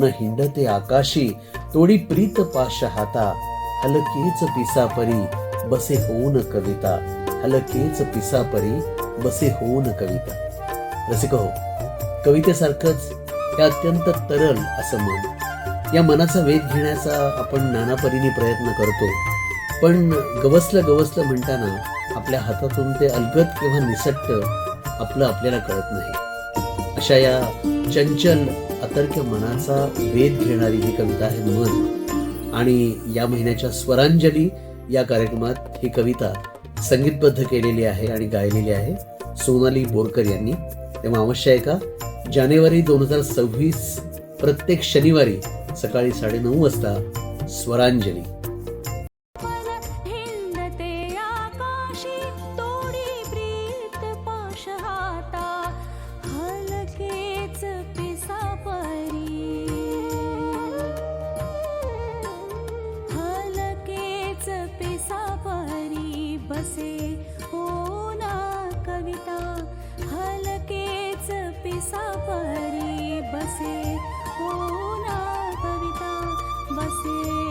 मन हिंडते आकाशी, तोडी प्रीत पाश हाता, हलकेच पिसा परी बसे होऊन कविता, हलकेच पिसा परी बसे होऊन कविता. रसिक हो, कवितेसारखंच हे अत्यंत तरल असं मन, या मनाचा वेध घेण्याचा आपण नाना परीने प्रयत्न करतो, पण गवसलं गवसलं म्हणताना आपल्या हातातून ते अलगद किंवा निसटतं आपलं आपल्याला कळत नाही. अशा या चंचल अतर्क्य मनाचा वेध घेणारी ही कविता आहे मन. आणि या महिन्याच्या स्वरांजली या कार्यक्रमात ही कविता संगीतबद्ध केलेली आहे आणि गायलेली आहे सोनाली बोरकर यांनी. तेव्हा अवश्य ऐका. जानेवारी 2026 प्रत्येक शनिवारी सकाळी 9:30 वाजता स्वरांजली. बसे हो ना कविता, हलकेच पिसा परी बसे हो ना कविता, बसे